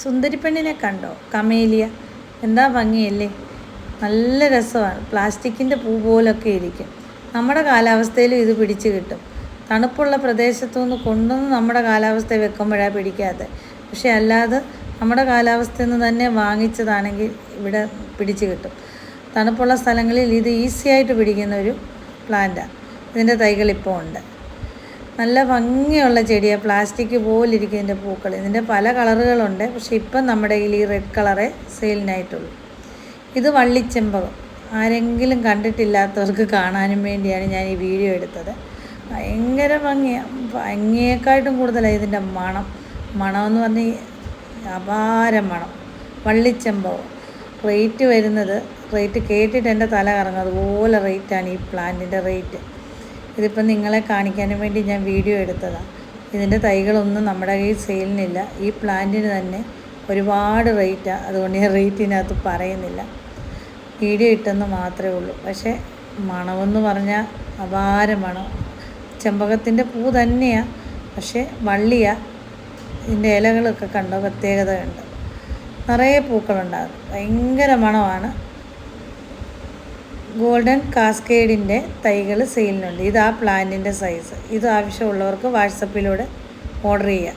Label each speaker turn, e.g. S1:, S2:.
S1: സുന്ദരിപ്പെണ്ണിനെ കണ്ടോ? കമേലിയ. എന്താ ഭംഗിയല്ലേ, നല്ല രസമാണ്. പ്ലാസ്റ്റിക്കിൻ്റെ പൂ പോലൊക്കെ ഇരിക്കും. നമ്മുടെ കാലാവസ്ഥയിലും ഇത് പിടിച്ച് കിട്ടും. തണുപ്പുള്ള പ്രദേശത്തുനിന്ന് കൊണ്ടുവന്ന് നമ്മുടെ കാലാവസ്ഥയിൽ വെക്കുമ്പോഴാണ് പിടിക്കാതെ. പക്ഷെ അല്ലാതെ നമ്മുടെ കാലാവസ്ഥയിൽ നിന്ന് തന്നെ വാങ്ങിച്ചതാണെങ്കിൽ ഇവിടെ പിടിച്ച് കിട്ടും. തണുപ്പുള്ള സ്ഥലങ്ങളിൽ ഇത് ഈസിയായിട്ട് പിടിക്കുന്ന ഒരു പ്ലാന്റാണ്. ഇതിൻ്റെ തൈകളിപ്പോൾ ഉണ്ട്. നല്ല ഭംഗിയുള്ള ചെടിയാണ്. പ്ലാസ്റ്റിക് പോലിരിക്കും ഇതിൻ്റെ പൂക്കൾ. ഇതിൻ്റെ പല കളറുകളുണ്ട്. പക്ഷെ ഇപ്പം നമ്മുടെ കയ്യിൽ ഈ റെഡ് കളറേ സെയിലിനായിട്ടുള്ളൂ. ഇത് വള്ളിച്ചെമ്പകം. ആരെങ്കിലും കണ്ടിട്ടില്ലാത്തവർക്ക് കാണാനും വേണ്ടിയാണ് ഞാൻ ഈ വീഡിയോ എടുത്തത്. ഭയങ്കര ഭംഗിയാണ്. ഭംഗിയേക്കാട്ടും കൂടുതലാണ് ഇതിൻ്റെ മണമെന്ന് പറഞ്ഞാൽ അപാര മണം. വള്ളിച്ചെമ്പകം. റേറ്റ് വരുന്നത്, റേറ്റ് കേട്ടിട്ട് എൻ്റെ തല കറങ്ങും, അതുപോലെ റേറ്റാണ് ഈ പ്ലാന്റിൻ്റെ റേറ്റ്. ഇതിപ്പം നിങ്ങളെ കാണിക്കാനും വേണ്ടി ഞാൻ വീഡിയോ എടുത്തതാണ്. ഇതിൻ്റെ തൈകളൊന്നും നമ്മുടെ കയ്യിൽ സെയിലിനില്ല. ഈ പ്ലാന്റിന് തന്നെ ഒരുപാട് റേറ്റാണ്. അതുകൊണ്ട് ഞാൻ റേറ്റിനകത്ത് പറയുന്നില്ല, വീഡിയോ ഇട്ടെന്ന് മാത്രമേ ഉള്ളൂ. പക്ഷേ മണമെന്ന് പറഞ്ഞാൽ അപാര മണം. ചെമ്പകത്തിൻ്റെ പൂ തന്നെയാണ്, പക്ഷേ വള്ളിയാണ്. ഇതിൻ്റെ ഇലകളൊക്കെ കണ്ടോ, പ്രത്യേകതയുണ്ട്. നിറയെ പൂക്കളുണ്ടാകും. ഭയങ്കര മണമാണ്. ഗോൾഡൻ കാസ്കേഡിൻ്റെ തൈകൾ സെയിലിനുണ്ട്. ഇത് ആ പ്ലാന്റിൻ്റെ സൈസ്. ഇത് ആവശ്യമുള്ളവർക്ക് വാട്സപ്പിലൂടെ ഓർഡർ ചെയ്യാം.